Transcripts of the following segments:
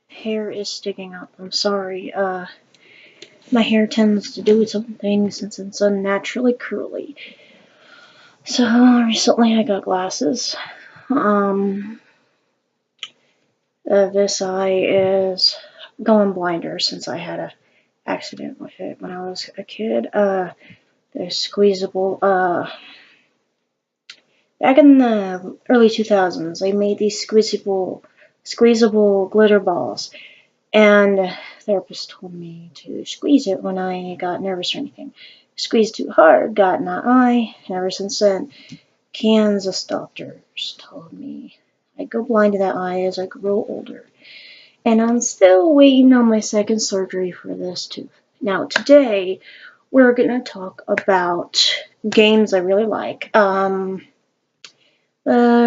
hair is sticking up. I'm sorry. My hair tends to do something since it's unnaturally curly. So recently I got glasses. Um, this eye is going blinder since I had a accident with it when I was a kid. They're squeezable. Back in the early 2000s, they made these squeezable glitter balls, and the therapist told me to squeeze it when I got nervous or anything. Squeezed too hard, got in my eye, and ever since then, Kansas doctors told me I'd go blind to that eye as I grow older. And I'm still waiting on my second surgery for this tooth. Now, today, we're going to talk about games I really like. The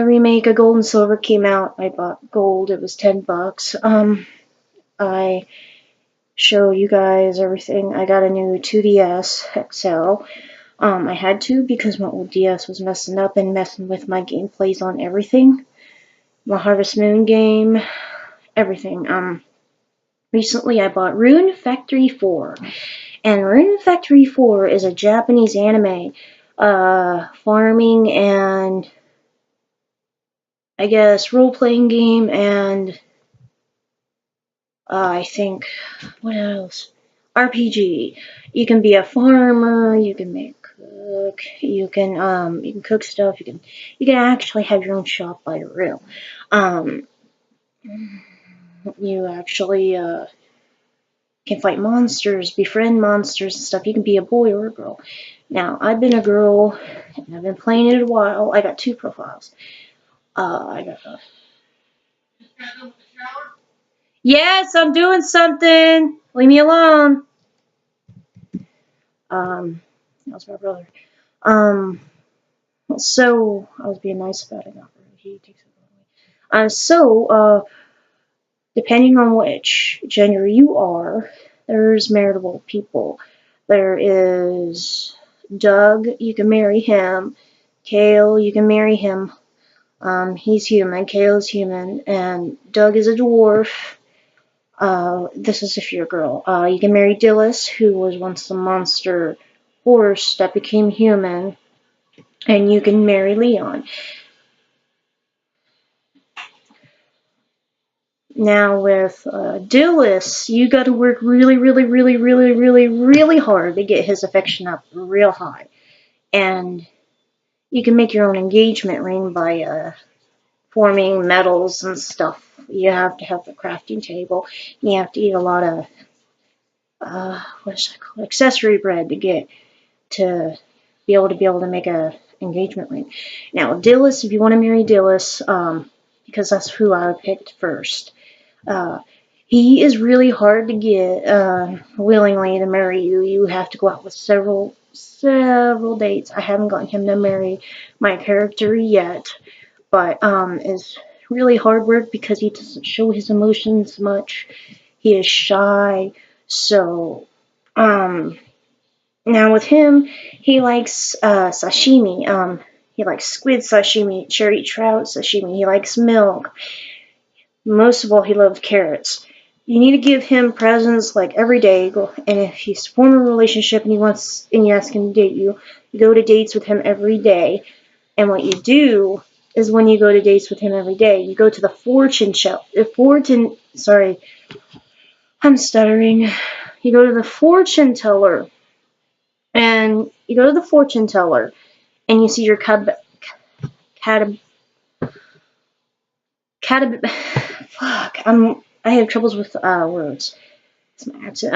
remake of Gold and Silver came out. I bought Gold. It was $10. I show you guys everything. I got a new 2DS XL. I had to because my old DS was messing up and messing with my gameplays on everything. My Harvest Moon game, everything. Recently I bought Rune Factory 4. And Rune Factory 4 is a Japanese anime, farming and, I guess, role-playing game, and I think, what else? RPG. You can be a farmer, you can cook, you can cook stuff, you can actually have your own shop by the room. You actually, can fight monsters, befriend monsters and stuff. You can be a boy or a girl. Now, I've been a girl, and I've been playing it a while. I got two profiles. I got Yes, I'm doing something. Leave me alone. That was my brother. Um, so I was being nice about it. Not really. He takes it away. Depending on which gender you are, there's marriageable people. There is Doug. You can marry him. Kale. You can marry him. He's human. Kale's human, and Doug is a dwarf. This is if you're a girl. You can marry Dillis, who was once a monster horse that became human, and you can marry Leon. Now with Dillis, you got to work really, really, really, really, really, really hard to get his affection up real high, and you can make your own engagement ring by forming metals and stuff. You have to have the crafting table. And you have to eat a lot of what is that called? Accessory bread to be able to make a engagement ring. Now, Dillis, if you want to marry Dillis, because that's who I picked first. He is really hard to get willingly to marry you. You have to go out with several dates. I haven't gotten him to marry my character yet, but it's really hard work because he doesn't show his emotions much. He is shy, so now with him, he likes sashimi. He likes squid sashimi, cherry trout sashimi. He likes milk. Most of all, he loves carrots. You need to give him presents like every day, and if he's formed a relationship and you ask him to date you, you go to dates with him every day. And what you do is when you go to dates with him every day, you go to the I'm stuttering. You go to the fortune teller, and you go to the fortune teller, and you see your fuck, I have troubles with words. It's my accent.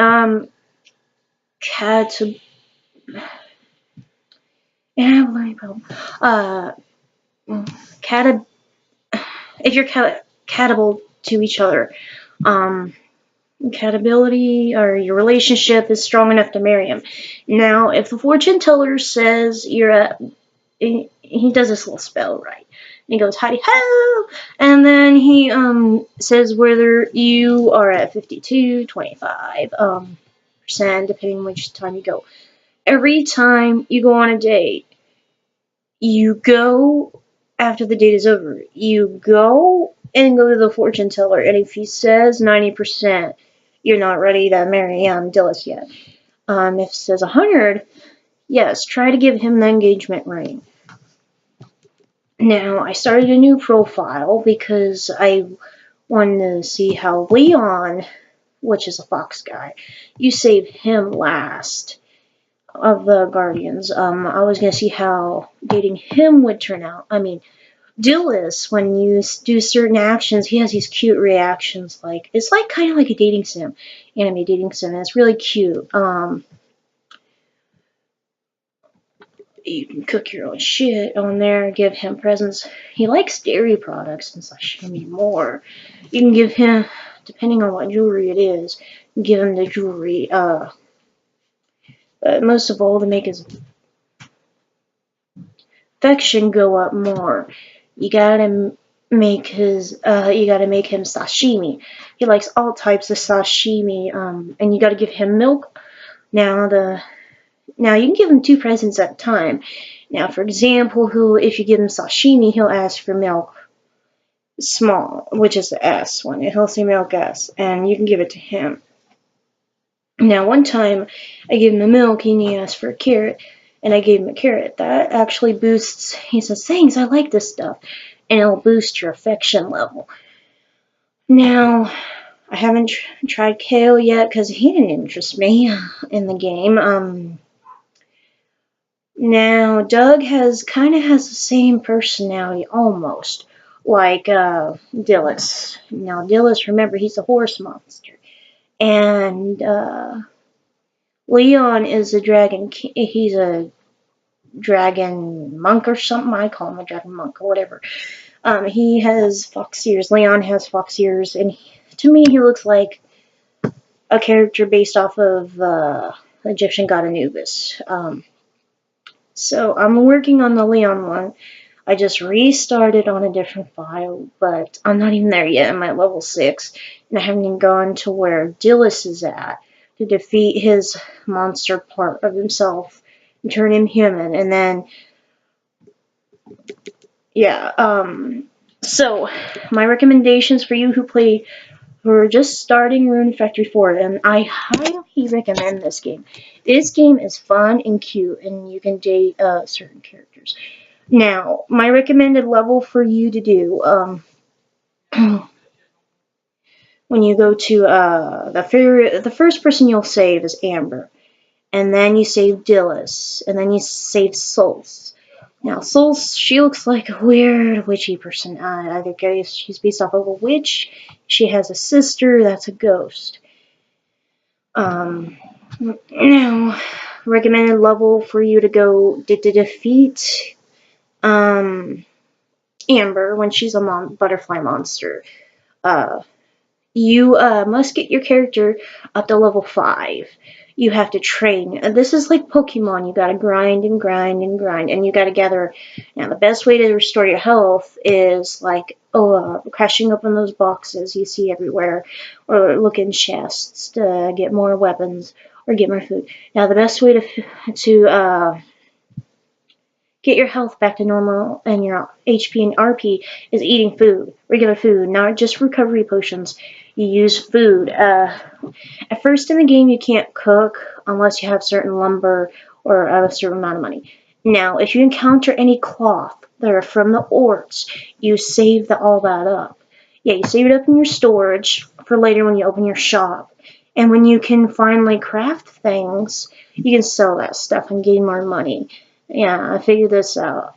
Yeah, learning problem. If you're catable to each other, compatibility or your relationship is strong enough to marry him. Now, if the fortune teller says you're at, he does this little spell, right? And he goes, howdy ho! And then he says whether you are at 52, 25%, depending on which time you go. Every time you go on a date, you go after the date is over. You go and go to the fortune teller. And if he says 90%, you're not ready to marry Dillis yet. If it says 100, yes, try to give him the engagement ring. Now, I started a new profile because I wanted to see how Leon, which is a fox guy, you save him last of the Guardians. I was going to see how dating him would turn out. I mean, Dillis, when you do certain actions, he has these cute reactions. Like, it's like kind of like a dating sim, anime dating sim, and it's really cute. You can cook your own shit on there, give him presents. He likes dairy products and sashimi more. You can give him, depending on what jewelry it is, give him the jewelry. But most of all, to make his affection go up more, you gotta make him sashimi. He likes all types of sashimi, and you gotta give him milk. Now you can give him 2 presents at a time. Now, for example, if you give him sashimi, he'll ask for milk small, which is the S one. He'll say milk S, and you can give it to him. Now, one time I gave him the milk, and he asked for a carrot, and I gave him a carrot. That actually boosts, he says, thanks, I like this stuff, and it'll boost your affection level. Now, I haven't tried Kale yet because he didn't interest me in the game. Now, Doug kind of has the same personality, almost, like Dillis. Now, Dillis, remember, he's a horse monster. And Leon is a dragon. He's a dragon monk or something. I call him a dragon monk or whatever. He has fox ears. Leon has fox ears. And to me, he looks like a character based off of the Egyptian god Anubis. So I'm working on the Leon one. I just restarted on a different file, but I'm not even there yet. I'm at level 6, and I haven't even gone to where Dillis is at to defeat his monster part of himself and turn him human. And then, yeah, so my recommendations for you who are just starting Rune Factory 4, and I highly recommend this game. This game is fun and cute, and you can date certain characters. Now, my recommended level for you to do, when you go to the first person you'll save is Amber, and then you save Dillis, and then you save Souls. Now, Souls, she looks like a weird witchy person. I think she's based off of a witch. She has a sister that's a ghost. Now, recommended level for you to go to defeat Amber when she's a butterfly monster. You must get your character up to level 5. You have to train. This is like Pokemon. You gotta grind and grind and grind, and you gotta gather. Now, the best way to restore your health is like crashing open those boxes you see everywhere, or look in chests to get more weapons or get more food. Now, the best way to get your health back to normal and your HP and RP is eating food, regular food, not just recovery potions. You use food. At first in the game, you can't cook unless you have certain lumber or a certain amount of money. Now, if you encounter any cloth that are from the orcs, you save all that up. Yeah, you save it up in your storage for later when you open your shop. And when you can finally craft things, you can sell that stuff and gain more money. Yeah, I figured this out.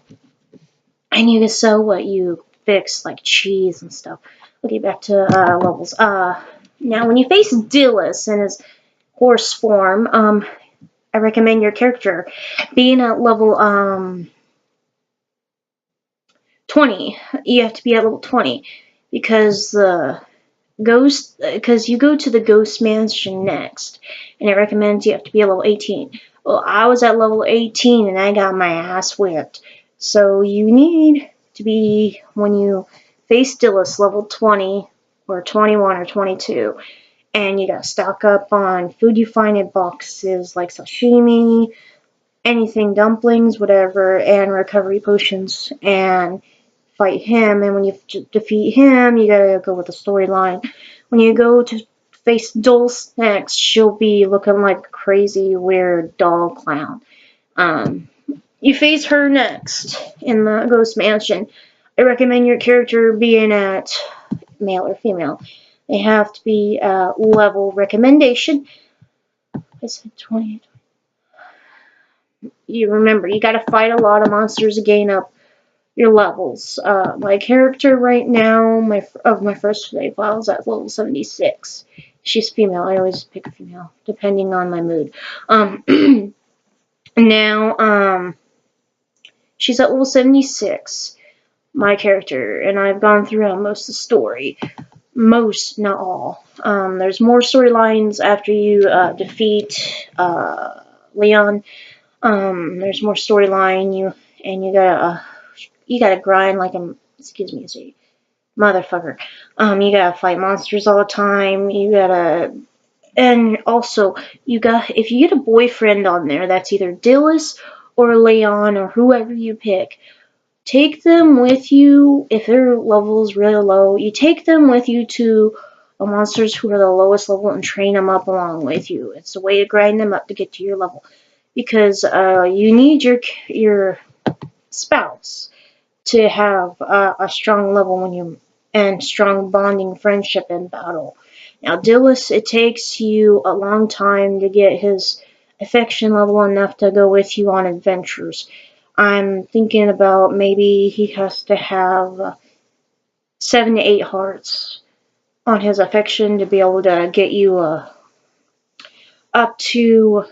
And you can sell what you fix, like cheese and stuff. Okay, back to levels. Now, when you face Dillis in his horse form, I recommend your character being at level 20. You have to be at level 20 because you go to the ghost mansion next, and it recommends you have to be at level 18. Well, I was at level 18 and I got my ass whipped. So you need to be, when you face Dillis, level 20 or 21 or 22. And you gotta stock up on food you find in boxes like sashimi, anything, dumplings, whatever, and recovery potions and fight him, and when you defeat him, you gotta go with the storyline. When you go to face Dulce next, she'll be looking like a crazy, weird doll clown. You face her next in the Ghost Mansion. I recommend your character being at male or female. They have to be level recommendation. I said 20. You remember, you gotta fight a lot of monsters to gain up your levels. My character right now, my first save file is at level 76. She's female. I always pick a female, depending on my mood. Now, she's at level 76, my character, and I've gone through most of the story. Most, not all. There's more storylines after you defeat Leon. There's more storyline. You gotta grind like a, excuse me, as a motherfucker. You gotta fight monsters all the time. And also, if you get a boyfriend on there, that's either Dillis or Leon or whoever you pick, take them with you. If their level is really low, you take them with you to monsters who are the lowest level and train them up along with you. It's a way to grind them up to get to your level, because you need your spouse to have a strong level and strong bonding friendship in battle. Now, Dillis, it takes you a long time to get his affection level enough to go with you on adventures. I'm thinking about maybe he has to have 7 to 8 hearts on his affection to be able to get you up to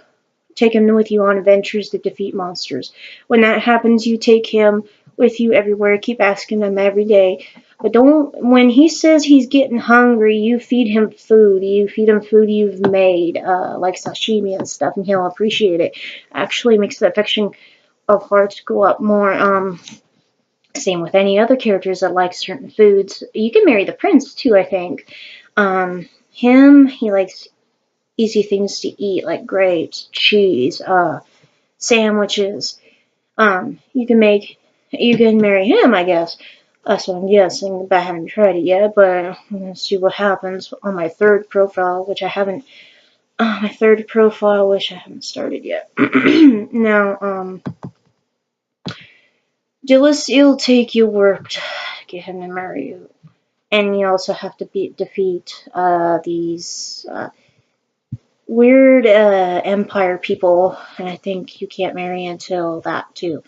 take him with you on adventures to defeat monsters. When that happens, you take him with you everywhere. Keep asking him every day. But when he says he's getting hungry, you feed him food. You feed him food you've made, like sashimi and stuff, and he'll appreciate it. Actually makes the affection of hearts go up more. Same with any other characters that like certain foods. You can marry the prince too, I think. He likes easy things to eat, like grapes, cheese, sandwiches. You can marry him, I guess. That's what I'm guessing, but I haven't tried it yet. But I'm gonna see what happens on my third profile, which I haven't. Started yet. Now, Dillis, it'll take you work to get him to marry you, and you also have to defeat these weird empire people, and I think you can't marry until that too.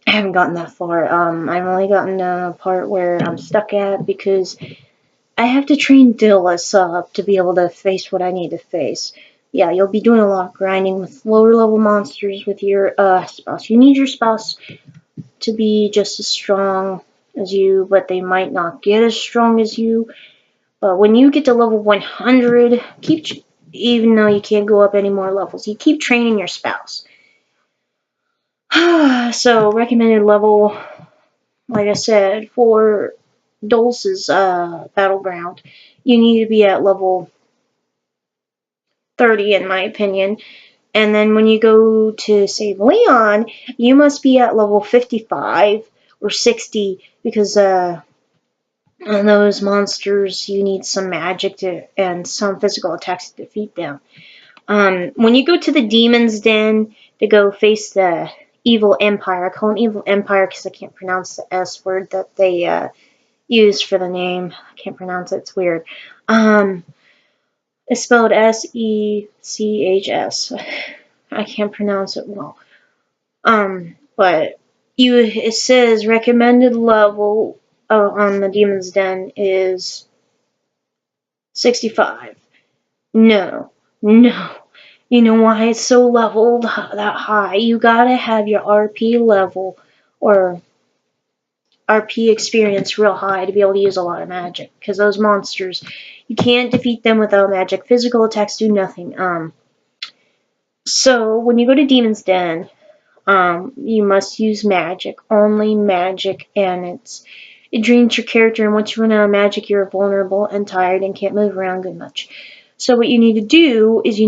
I haven't gotten that far. I've only gotten to a part where I'm stuck at because I have to train Dillis up to be able to face what I need to face. Yeah, you'll be doing a lot of grinding with lower level monsters with your spouse. You need your spouse to be just as strong as you, but they might not get as strong as you. But when you get to level 100, even though you can't go up any more levels, you keep training your spouse. So, recommended level, like I said, for Dulce's battleground, you need to be at level 30, in my opinion. And then when you go to save Leon, you must be at level 55 or 60, because on those monsters, you need some magic and some physical attacks to defeat them. When you go to the Demon's Den to go face the Evil Empire, I call them Evil Empire because I can't pronounce the S word that they use for the name. I can't pronounce it. It's weird. It's spelled S-E-C-H-S. I can't pronounce it well. But it says recommended level on the Demon's Den is 65. No. You know why it's so leveled that high? You gotta have your RP level or RP experience real high to be able to use a lot of magic. Because those monsters, you can't defeat them without magic. Physical attacks do nothing. So when you go to Demon's Den, you must use magic. Only magic, and it drains your character, and once you run out of magic, you're vulnerable and tired and can't move around good much. So what you need to do is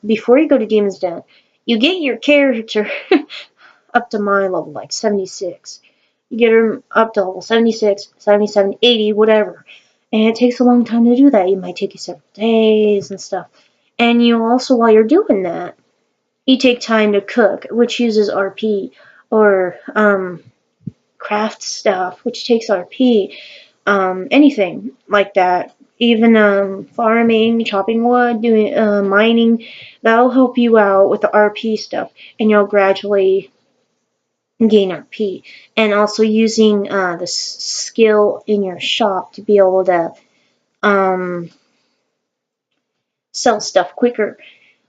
before you go to Demon's Den, you get your character up to my level, like 76. You get them up to level 76, 77, 80, whatever. And it takes a long time to do that. It might take you several days and stuff. And you also, while you're doing that, you take time to cook, which uses RP, or craft stuff, which takes RP, anything like that. Even farming, chopping wood, doing mining, that'll help you out with the RP stuff, and you'll gradually gain RP. And also using the skill in your shop to be able to sell stuff quicker.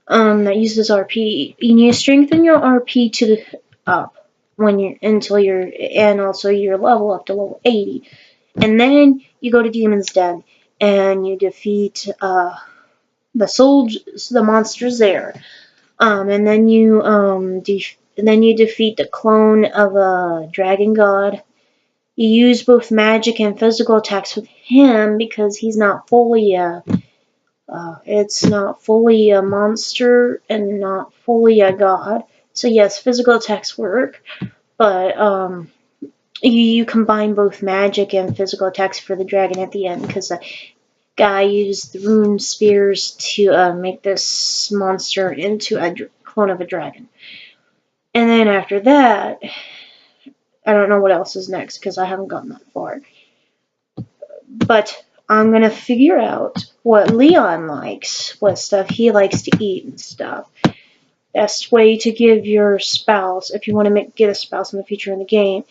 That uses RP. You need to strengthen your RP to the up when you're until you're, and also your level up to level 80. And then you go to Demon's Den and you defeat the monsters there. And then you defeat the clone of a dragon god. You use both magic and physical attacks with him because he's not fully it's not fully a monster and not fully a god. So yes, physical attacks work, but you combine both magic and physical attacks for the dragon at the end, because the guy used the rune spears to make this monster into a clone of a dragon. And then after that, I don't know what else is next because I haven't gotten that far. But I'm going to figure out what Leon likes, what stuff he likes to eat and stuff. Best way to give your spouse, if you want to get a spouse in the future in the game,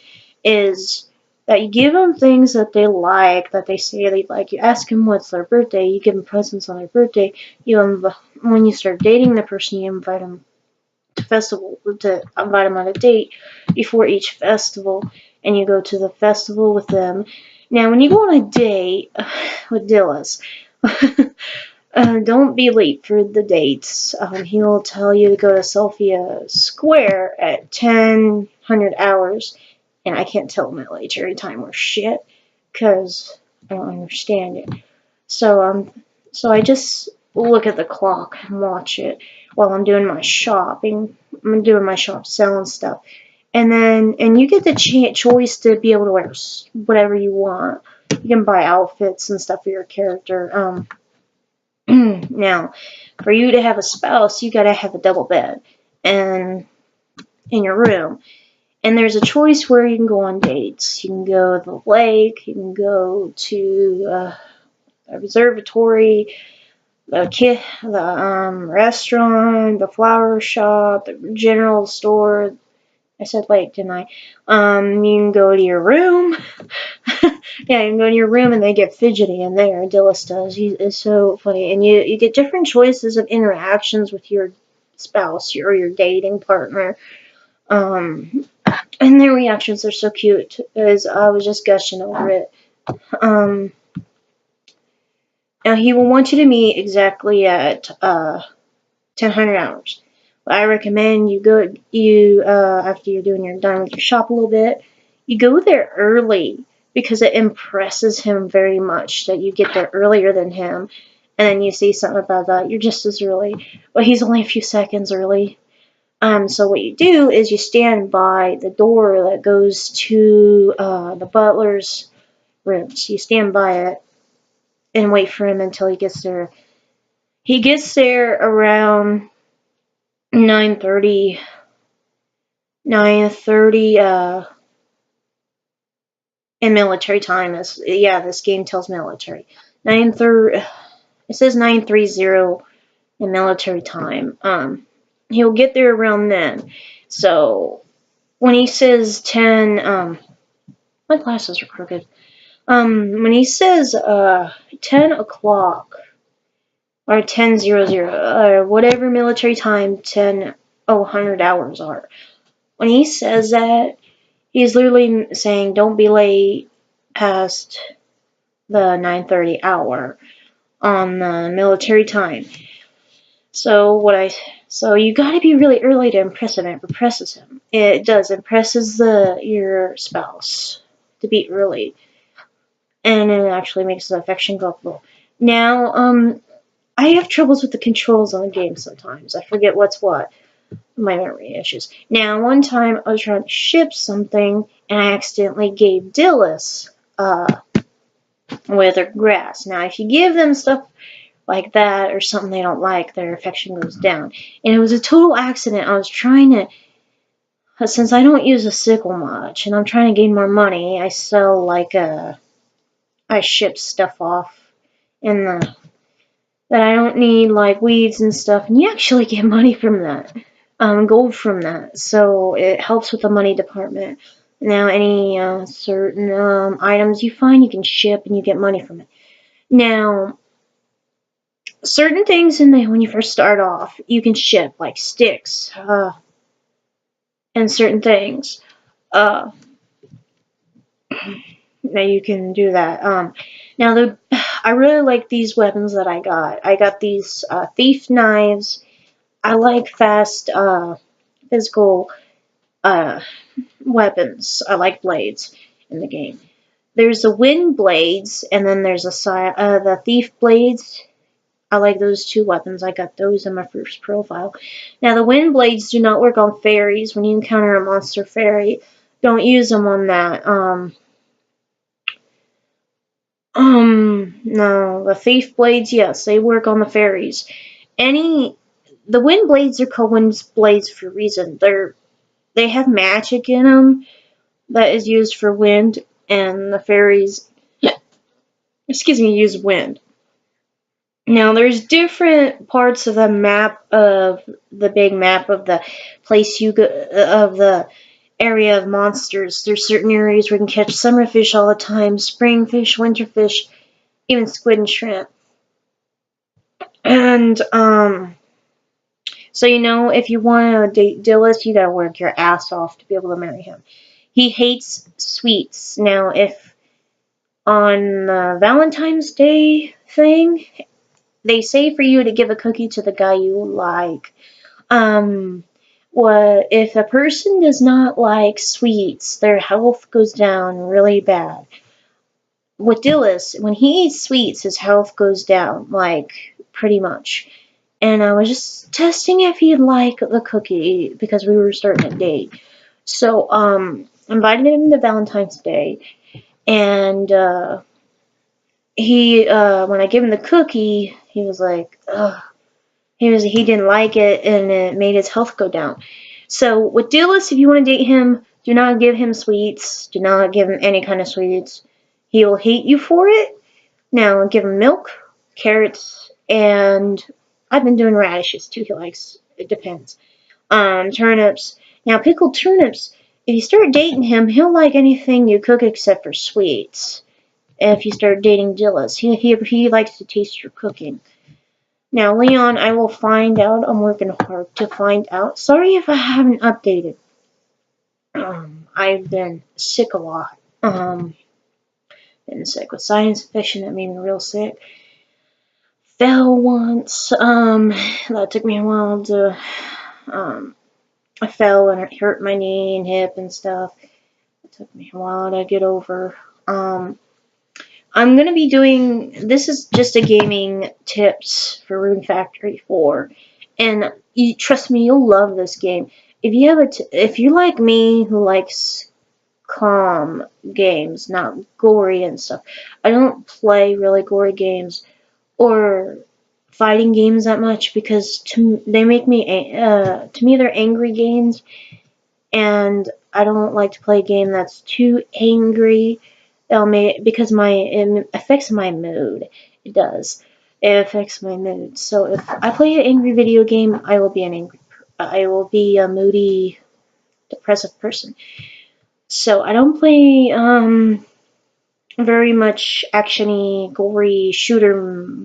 is that you give them things that they like, that they say they like. You ask them what's their birthday, you give them presents on their birthday. When you start dating the person, you invite them to invite them on a date before each festival, and you go to the festival with them. Now, when you go on a date with Dillis, don't be late for the dates. He'll tell you to go to Sophia Square at 1000 hours, and I can't tell him military time or shit, because I don't understand it. So I just look at the clock and watch it while I'm doing my shopping. I'm doing my shop selling stuff. And you get the choice to be able to wear whatever you want. You can buy outfits and stuff for your character. Now, for you to have a spouse, you gotta have a double bed and in your room. And there's a choice where you can go on dates. You can go to the lake. You can go to a observatory, the restaurant, the flower shop, the general store. I said lake, didn't I? You can go to your room. Yeah, you can go to your room and they get fidgety in there. Dillis does. It's so funny. And you get different choices of interactions with your spouse or your dating partner. And their reactions are so cute. As I was just gushing over it. Now he will want you to meet exactly at 1000 hours. I recommend you go after you're done with your shop a little bit, you go there early because it impresses him very much that you get there earlier than him, and then you see something about that, you're just as early, but he's only a few seconds early. So what you do is you stand by the door that goes to the butler's room. So you stand by it and wait for him until he gets there. He gets there around 9:30 in military time. This game tells military. 9:30. It says 9:30 in military time. He'll get there around then. So when he says 10, my glasses are crooked. When he says 10 o'clock or 10:00, whatever military time 100 hours are. When he says that, he's literally saying don't be late past the 9:30 hour on the military time. So you gotta be really early to impress him. It impresses him. It does impresses your spouse to be early, and it actually makes the affection go up. Now, I have troubles with the controls on the game sometimes. I forget what's what. My memory issues. Now, one time I was trying to ship something and I accidentally gave Dillis with her grass. Now, if you give them stuff like that or something they don't like, their affection goes down. And it was a total accident. I was trying to, since I don't use a sickle much and I'm trying to gain more money, I sell I ship stuff off in the that I don't need, like weeds and stuff, and you actually get money from that, gold from that, so it helps with the money department. Now, any certain items you find, you can ship and you get money from it. Now, certain things when you first start off, you can ship, like sticks, and certain things. Uh, Now you can do that. Now I really like these weapons that I got. I got these thief knives. I like fast physical uh, weapons. I like blades in the game. There's the wind blades, and then there's the thief blades. I like those two weapons. I got those in my first profile. Now the wind blades do not work on fairies. When you encounter a monster fairy, don't use them on that. No, the thief blades, yes, they work on the fairies. The wind blades are called wind blades for a reason. They have magic in them that is used for wind, and the fairies, excuse me, use wind. Now, there's different parts of the map of the big map of the place you go, of the area of monsters. There's certain areas where you can catch summer fish all the time, spring fish, winter fish, even squid and shrimp. And, so if you want to date Dillis, you gotta work your ass off to be able to marry him. He hates sweets. Now, if on the Valentine's Day thing, they say for you to give a cookie to the guy you like. What if a person does not like sweets, their health goes down really bad. With Dillis, when he eats sweets, his health goes down, like, pretty much. And I was just testing if he'd like the cookie because we were starting a date. So, invited him to Valentine's Day, and when I gave him the cookie, he was like, ugh. He didn't like it, and it made his health go down. So with Dillis, if you want to date him, do not give him sweets. Do not give him any kind of sweets. He will hate you for it. Now give him milk, carrots, and I've been doing radishes too. He likes. It depends. Turnips. Now pickled turnips. If you start dating him, he'll like anything you cook except for sweets. If you start dating Dillis, he likes to taste your cooking. Now, Leon, I will find out. I'm working hard to find out. Sorry if I haven't updated. I've been sick a lot. Been sick with sinus infection. That made me real sick. Fell once. That took me a while to. I fell and it hurt my knee and hip and stuff. It took me a while to get over. I'm going to be doing, this is just a gaming tips for Rune Factory 4, and trust me, you'll love this game. If you're like me who likes calm games, not gory and stuff, I don't play really gory games or fighting games that much because they make me, to me they're angry games, and I don't like to play a game that's too angry. Because it affects my mood. It does. It affects my mood. So if I play an angry video game, I will be a moody, depressive person. So I don't play very much actiony, gory shooter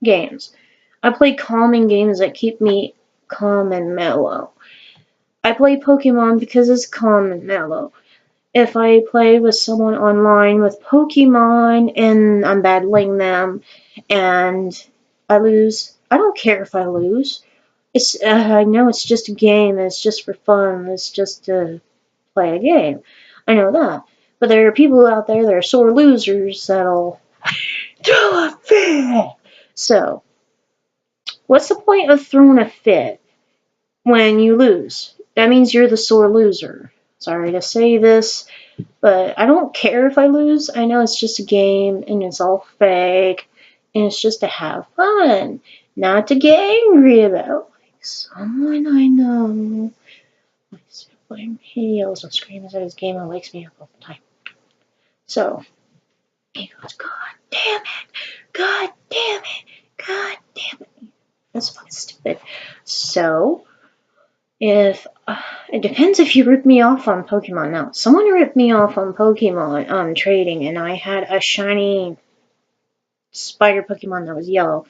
games. I play calming games that keep me calm and mellow. I play Pokemon because it's calm and mellow. If I play with someone online with Pokemon and I'm battling them and I lose, I don't care if I lose. I know it's just a game. It's just for fun. It's just to play a game. I know that. But there are people out there that are sore losers that'll throw a fit. So, what's the point of throwing a fit? when you lose. That means you're the sore loser. Sorry to say this, but I don't care if I lose. I know it's just a game and it's all fake and it's just to have fun, not to get angry about. Like someone I know, my sibling, he yells and screams at his game and wakes me up all the time. So he goes, God damn it! God damn it! God damn it! That's fucking stupid. So, if it depends if you rip me off on Pokemon. Now, someone ripped me off on Pokemon trading, and I had a shiny spider Pokemon that was yellow,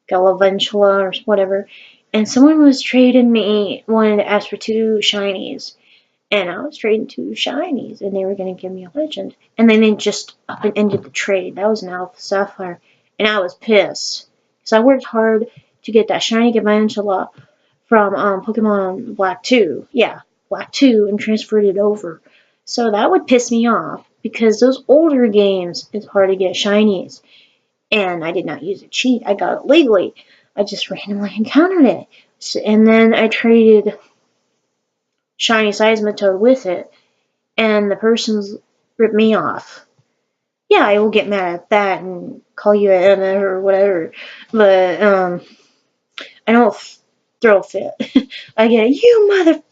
Galavantula or whatever, and someone was trading me, wanted to ask for 2 shinies, and I was trading 2 shinies, and they were going to give me a legend, and then they just up and ended the trade. That was an Alpha Sapphire, and I was pissed, because I worked hard to get that shiny Galvantula from Pokemon Black 2. Yeah, Black 2, and transferred it over. So that would piss me off, because those older games, it's hard to get shinies. And I did not use a cheat. I got it legally. I just randomly encountered it. So, and then I traded shiny Seismitoad with it, and the person's ripped me off. Yeah, I will get mad at that and call you an MF or whatever, but I don't throw a fit. I get, you mother...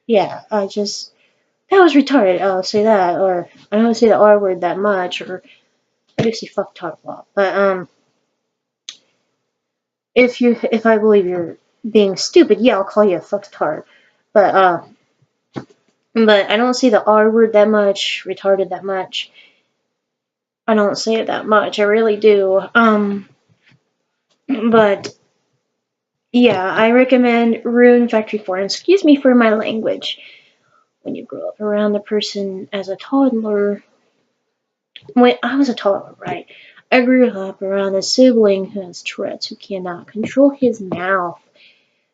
Yeah, that was retarded, I'll say that, or I don't say the R word that much, or I do say fucktard a lot, but if I believe you're being stupid, yeah, I'll call you a fucktard, but I don't say the R word that much, retarded that much. I don't say it that much, I really do, but yeah, I recommend Rune Factory 4, and excuse me for my language. When you grow up around a person as a toddler, when I was a toddler, right? I grew up around a sibling who has Tourette's, who cannot control his mouth.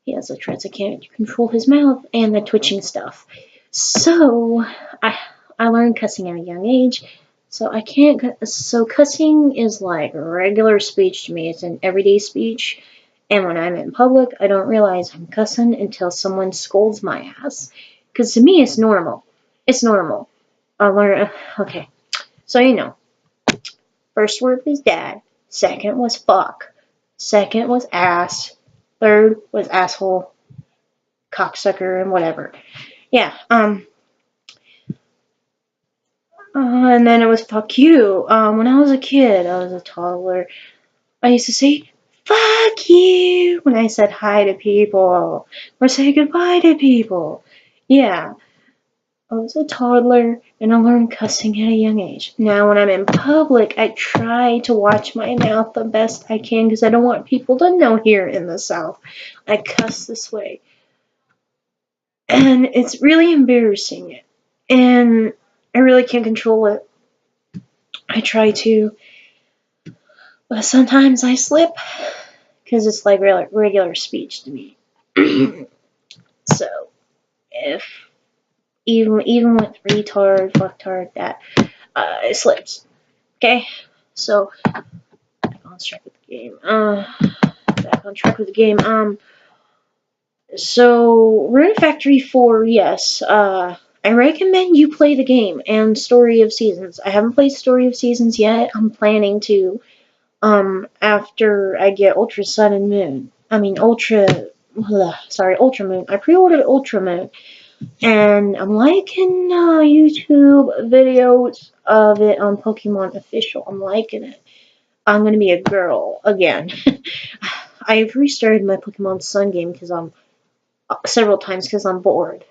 He has the Tourette's, that can't control his mouth, and the twitching stuff. So, I learned cussing at a young age. So I can't, so cussing is like regular speech to me. It's an everyday speech. And when I'm in public, I don't realize I'm cussing until someone scolds my ass. Because to me, it's normal. It's normal. I learn, okay. So you know, first word was dad. Second was fuck. Second was ass. Third was asshole, cocksucker, and whatever. Yeah, and then it was fuck you. When I was a kid, I was a toddler, I used to say, fuck you, when I said hi to people, or say goodbye to people. Yeah, I was a toddler, and I learned cussing at a young age. Now, when I'm in public, I try to watch my mouth the best I can, because I don't want people to know here in the South I cuss this way. And it's really embarrassing, and I really can't control it. I try to, but sometimes I slip, because it's like regular speech to me. So, if even with retard, fucktard, that it slips. Okay, so back on track with the game. Back on track with the game. So Rune Factory 4, yes. I recommend you play the game and Story of Seasons. I haven't played Story of Seasons yet. I'm planning to. After I get Ultra Sun and Moon. I mean Ultra Moon. I pre-ordered Ultra Moon. And I'm liking YouTube videos of it on Pokemon Official. I'm liking it. I'm gonna be a girl again. I've restarted my Pokemon Sun game because I'm several times because I'm bored.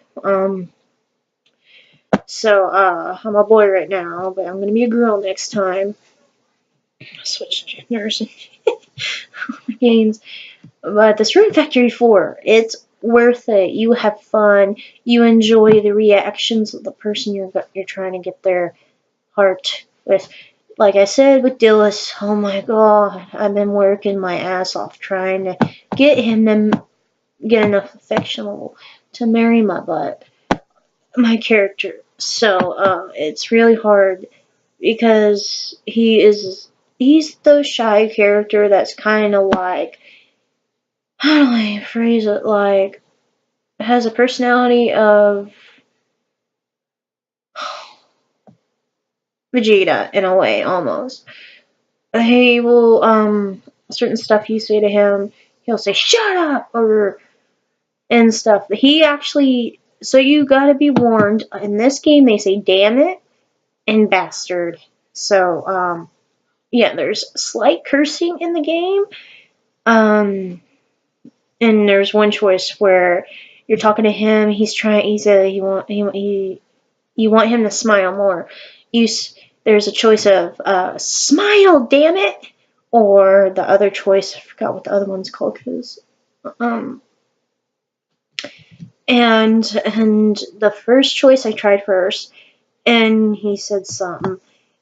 So I'm a boy right now, but I'm gonna be a girl next time. Switch genders and games. But this Rune Factory 4, it's worth it. You have fun. You enjoy the reactions of the person you're trying to get their heart with. Like I said with Dillis, oh my god, I've been working my ass off trying to get him to get enough affection level to marry my butt, my character. So it's really hard because he's the shy character that's kind of like, how do I phrase it, like, has a personality of Vegeta in a way, almost. He will, certain stuff you say to him, he'll say, "Shut up!" or and stuff. He actually, so you gotta be warned. In this game, they say "damn it" and "bastard." So, yeah, there's slight cursing in the game. And there's one choice where you're talking to him. You want him to smile more. There's a choice of smile, damn it, or the other choice. I forgot what the other one's called because and the first choice I tried first, and he said something.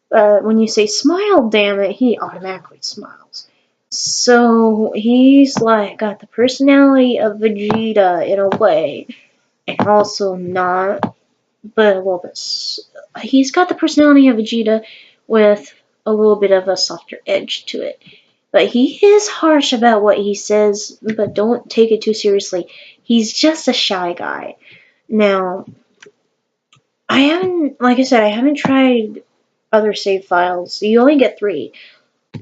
When you say smile, damn it, he automatically smiles. So he's like got the personality of Vegeta in a way, and also not, but a little bit. He's got the personality of Vegeta with a little bit of a softer edge to it. But he is harsh about what he says, but don't take it too seriously. He's just a shy guy. Now, like I said, I haven't tried other save files. You only get 3.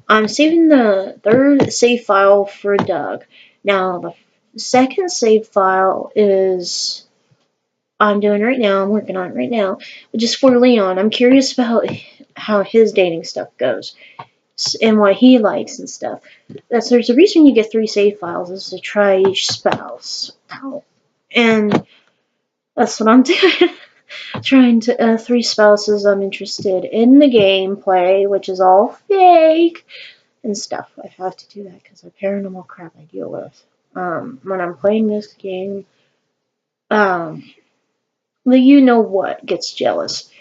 I'm saving the 3rd save file for Doug. Now, the 2nd save file is I'm doing right now. I'm working on it right now, which is for Leon. I'm curious about how his dating stuff goes and what he likes and stuff. There's a reason you get 3 save files is to try each spouse out, and that's what I'm doing. Trying to 3 spouses. I'm interested in the gameplay, which is all fake and stuff. I have to do that because of paranormal crap I deal with when I'm playing this game. The you know what gets jealous.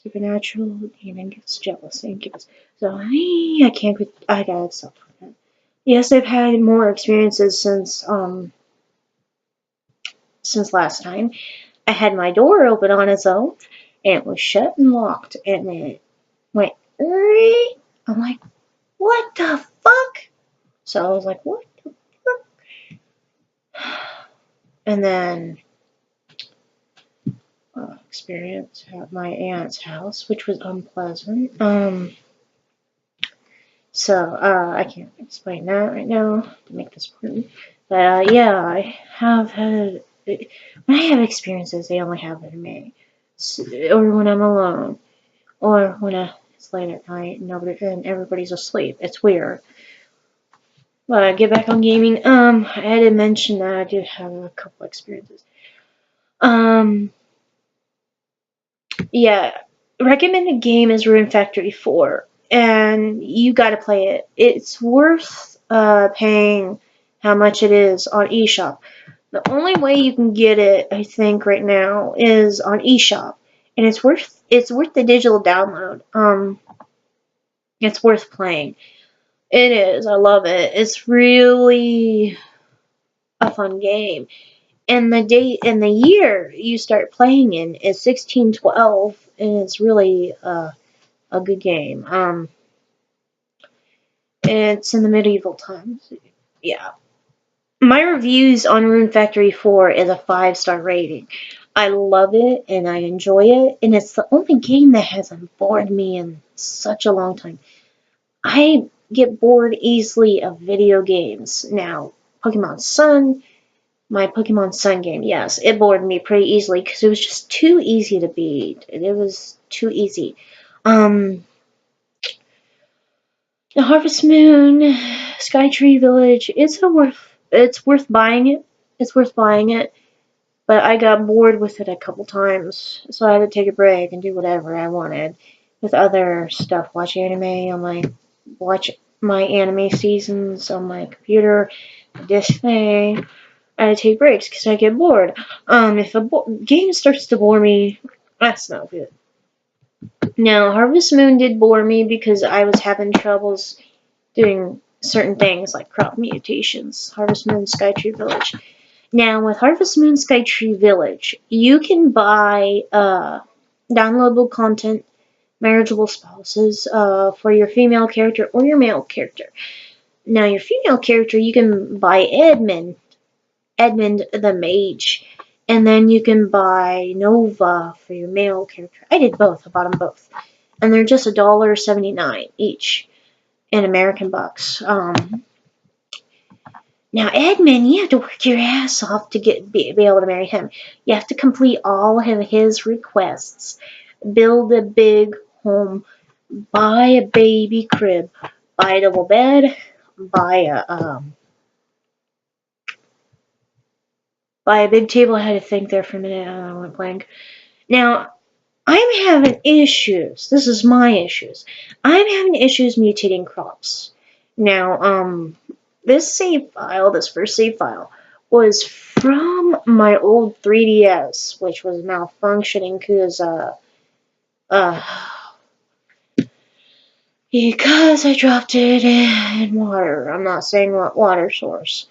Supernatural demon gets jealous and gets so I can't. I gotta stop that. Yes, I've had more experiences since last time. I had my door open on its own, and it was shut and locked, and it went. I'm like, what the fuck? So I was like, what the fuck? And then experience at my aunt's house, which was unpleasant. So I can't explain that right now to make this important. But yeah, I have had when I have experiences, they only happen to me, or when I'm alone, or when it's late at night and everybody's asleep. It's weird. But get back on gaming. I had to mention that I did have a couple experiences. Yeah, recommended game is Rune Factory 4, and you got to play it. It's worth paying how much it is on eShop. The only way you can get it, I think, right now is on eShop, and it's worth the digital download. It's worth playing. It is. I love it. It's really a fun game. And the date and the year you start playing in is 1612, and it's really a good game. It's in the medieval times. Yeah. My reviews on Rune Factory 4 is a 5-star rating. I love it and I enjoy it, and it's the only game that hasn't bored me in such a long time. I get bored easily of video games. Now, Pokemon Sun, my Pokemon Sun game, yes, it bored me pretty easily because it was just too easy to beat. It was too easy. The Harvest Moon, Skytree Village, it's worth buying it. It's worth buying it. But I got bored with it a couple times, so I had to take a break and do whatever I wanted with other stuff. Watch my anime seasons on my computer, this thing. I had to take breaks because I get bored. If a game starts to bore me, that's not good. Now, Harvest Moon did bore me because I was having troubles doing certain things like crop mutations. Harvest Moon, Skytree Village. Now, with Harvest Moon Skytree Village, you can buy downloadable content, marriageable spouses for your female character or your male character. Now, your female character, you can buy Edmund Edmund the Mage. And then you can buy Nova for your male character. I did both. I bought them both. And they're just $1.79 each in American bucks. Now, Edmund, you have to work your ass off to be able to marry him. You have to complete all of his requests. Build a big home. Buy a baby crib. Buy a double bed. Buy a big table. I had to think there for a minute. I went blank. Now, I'm having issues. This is my issues. I'm having issues mutating crops. Now, this first save file, was from my old 3DS, which was malfunctioning because I dropped it in water. I'm not saying what water source.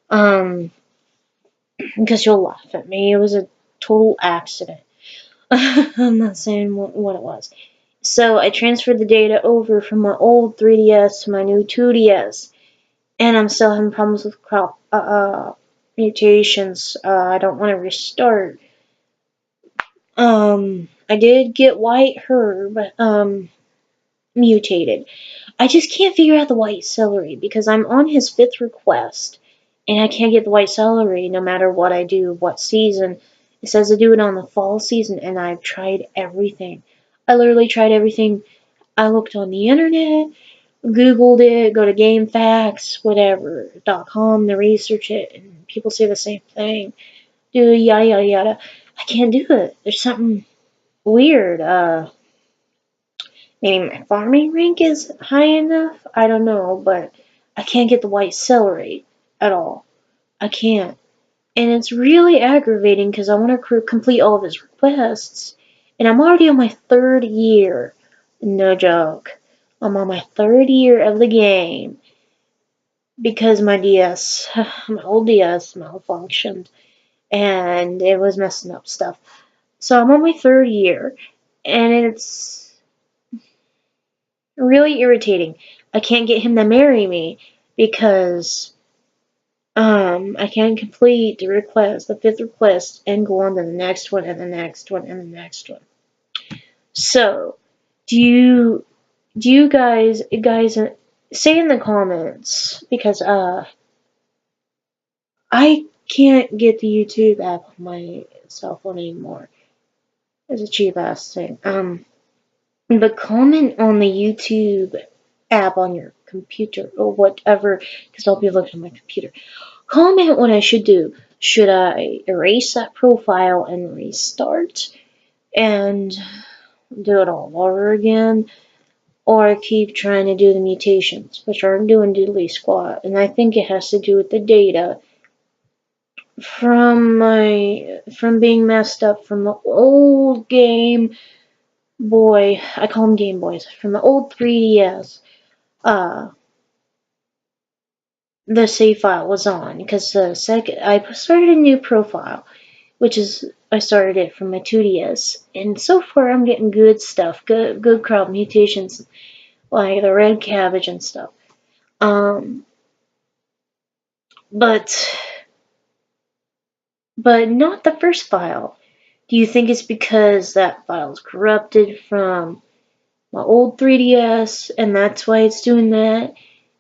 Because you'll laugh at me. It was a total accident. I'm not saying what it was. So I transferred the data over from my old 3DS to my new 2DS, and I'm still having problems with crop mutations. I don't want to restart. I did get white herb mutated. I just can't figure out the white celery because I'm on his 5th request, and I can't get the white celery no matter what I do, what season. It says to do it on the fall season, and I've tried everything. I literally tried everything. I looked on the internet, Googled it, go to GameFAQs, whatever.com to research it, and people say the same thing. Do yada yada yada. I can't do it. There's something weird. Maybe my farming rank is high enough. I don't know, but I can't get the white celery at all. I can't. And it's really aggravating because I want to complete all of his requests. And I'm already on my 3rd year. No joke. I'm on my 3rd year of the game. Because my DS, my old DS malfunctioned. And it was messing up stuff. So I'm on my 3rd year. And it's really irritating. I can't get him to marry me because I can't complete the request, the 5th request, and go on to the next one, and the next one, and the next one. So, do you guys say in the comments, because I can't get the YouTube app on my cell phone anymore. It's a cheap ass thing. But comment on the YouTube app on your computer or whatever, because I'll be looking at my computer. Comment what I should do. Should I erase that profile and restart and do it all over again? Or keep trying to do the mutations, which aren't doing diddly squat. And I think it has to do with the data from being messed up from the old Game Boy. I call them Game Boys. From the old 3DS. The save file was on because I started a new profile, which is I started it from my 2DS, and so far I'm getting good stuff, good crop mutations like the red cabbage and stuff. But not the first file. Do you think it's because that file is corrupted from my old 3DS and that's why it's doing that?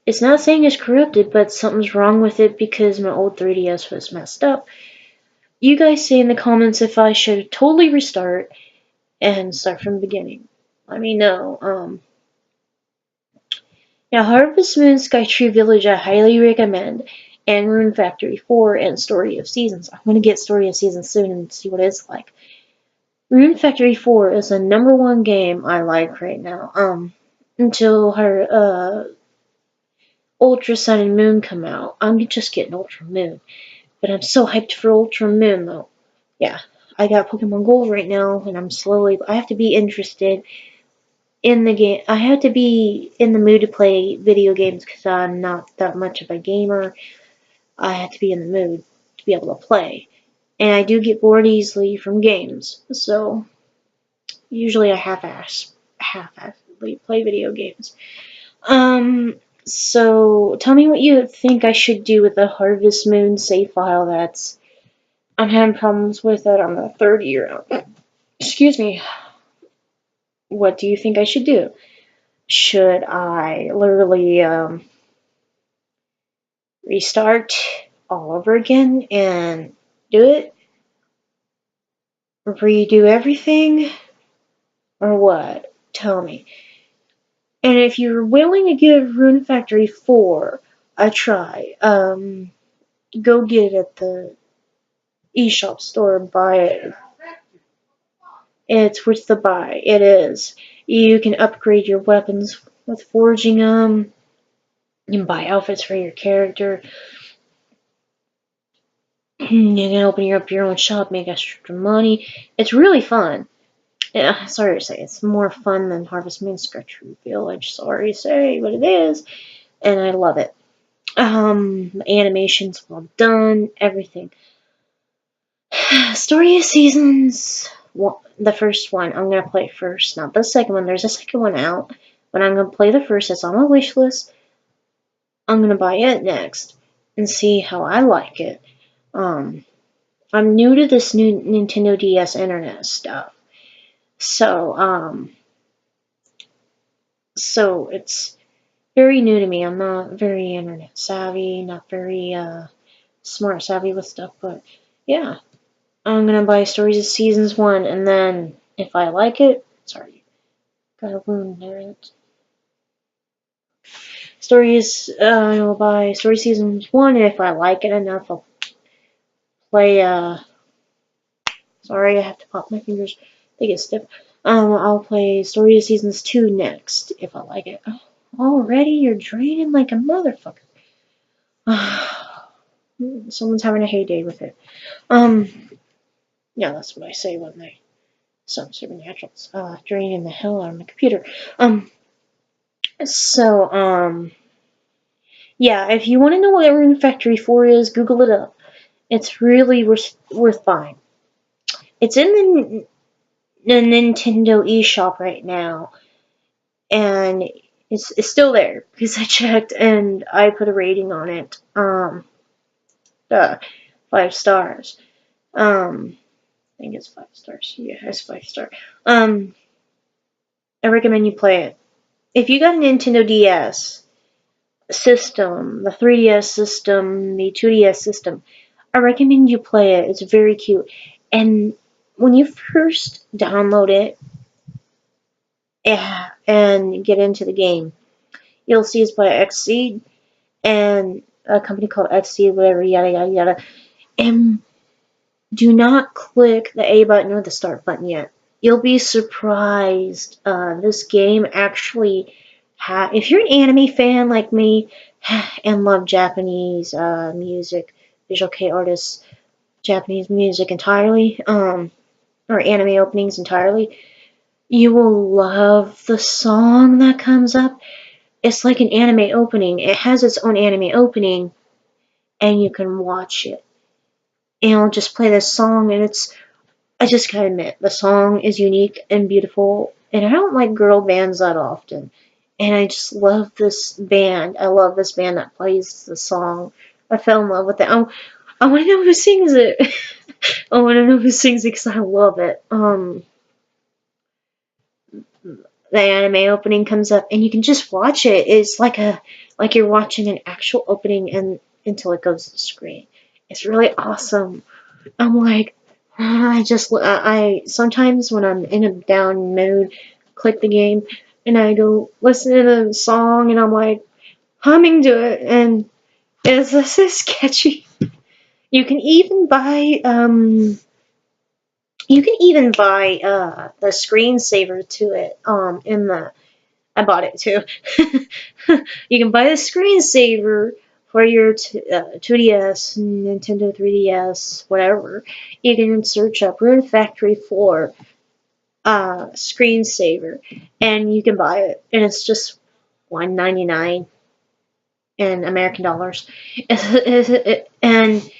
It's not saying it's corrupted, but something's wrong with it because my old 3DS was messed up. You guys say in the comments if I should totally restart and start from the beginning. Let me know. Now, Harvest Moon Skytree Village I highly recommend, and Rune Factory 4 and Story of Seasons. I'm going to get Story of Seasons soon and see what it's like. Rune Factory 4 is the #1 game I like right now. Until her Ultra Sun and Moon come out. I'm just getting Ultra Moon. But I'm so hyped for Ultra Moon, though. Yeah, I got Pokemon Gold right now, and I have to be interested in the game. I have to be in the mood to play video games because I'm not that much of a gamer. I have to be in the mood to be able to play. And I do get bored easily from games, so usually I half-assedly play video games. So tell me what you think I should do with the Harvest Moon save file that's I'm having problems with it on the third year. Excuse me. What do you think I should do? Should I literally restart all over again and do it? Redo everything? Or what? Tell me. And if you're willing to give Rune Factory 4 a try, go get it at the eShop store and buy it. It's worth the buy. It is. You can upgrade your weapons with forging them. You can buy outfits for your character. You can open up your own shop, make extra money. It's really fun. Yeah, sorry to say, it's more fun than Harvest Moon Skytree Village. Sorry to say, but it is, and I love it. Animation's well done, everything. Story of Seasons, the first one, I'm gonna play first, not the second one. There's a second one out, but I'm gonna play the first. It's on my wish list. I'm gonna buy it next and see how I like it. I'm new to this new Nintendo DS internet stuff, so so it's very new to me. I'm not very internet savvy, not very smart savvy with stuff, but yeah. I'm gonna buy Stories of Seasons 1, and then if I like it, sorry, got a wound there. I'll buy Story Seasons 1, and if I like it enough, I'll play, sorry, I have to pop my fingers, they get stiff. I'll play Story of Seasons 2 next, if I like it. Oh, already? You're draining like a motherfucker. Someone's having a heyday with it. Yeah, that's what I say when they some supernaturals draining the hell out of my computer. So yeah, if you want to know what Rune Factory 4 is, Google it up. It's really worth buying. It's in the Nintendo eShop right now, and it's still there because I checked and I put a rating on it. 5 stars. I think it's 5 stars. Yeah, it's 5 star. I recommend you play it. If you got a Nintendo DS system, the 3DS system, the 2DS system, I recommend you play it. It's very cute. And when you first download it and get into the game, you'll see it's by Xseed and a company called Xseed, whatever, yada yada yada. And do not click the A button or the start button yet. You'll be surprised. This game actually if you're an anime fan like me and love Japanese music, visual kei artists, Japanese music entirely, or anime openings entirely, you will love the song that comes up. It's like an anime opening. It has its own anime opening, and you can watch it. And it'll just play this song, and I just gotta admit, the song is unique and beautiful, and I don't like girl bands that often. And I just love this band. I love this band that plays the song. I fell in love with it. I want to know who sings it. I want to know who sings it because I love it. The anime opening comes up, and you can just watch it. It's like you're watching an actual opening, and until it goes to the screen. It's really awesome. I'm like, I sometimes when I'm in a down mood, click the game, and I go listen to the song, and I'm like humming to it, and it's so sketchy. You can even buy the screensaver to it in the I bought it too. You can buy the screensaver for your 2DS, Nintendo 3DS, whatever. You can search up Rune Factory 4 screensaver, and you can buy it, and it's just $1.99 in American dollars, and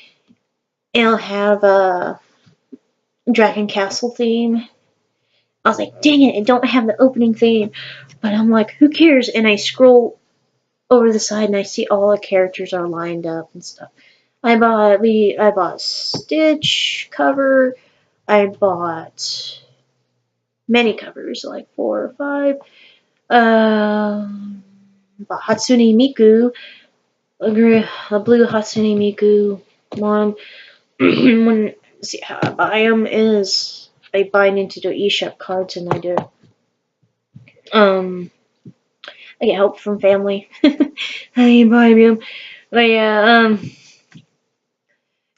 it'll have a Dragon Castle theme. I was like, dang it don't have the opening theme, but I'm like, who cares? And I scroll over the side and I see all the characters are lined up and stuff. I bought Stitch cover. I bought many covers, like 4 or 5. Bought Hatsune Miku, a blue Hatsune Miku one. When see how I buy them is I buy Nintendo eShop cards and I do. I get help from family. I buy them, but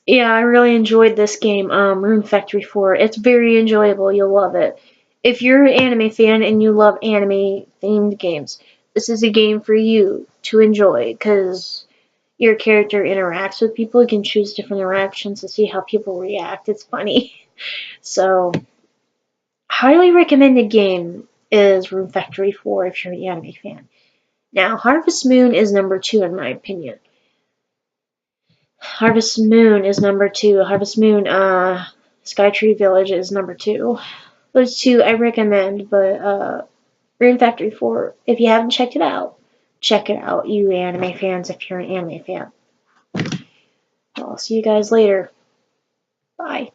yeah, I really enjoyed this game, Rune Factory 4. It's very enjoyable. You'll love it. If you're an anime fan and you love anime-themed games, this is a game for you to enjoy because your character interacts with people. You can choose different interactions to see how people react. It's funny. So, highly recommended game is Rune Factory 4 if you're an anime fan. Now, Harvest Moon is number 2 in my opinion. Harvest Moon is number 2. Harvest Moon, Skytree Village is number 2. Those two I recommend, but Rune Factory 4, if you haven't checked it out, check it out, you anime fans, if you're an anime fan. I'll see you guys later. Bye.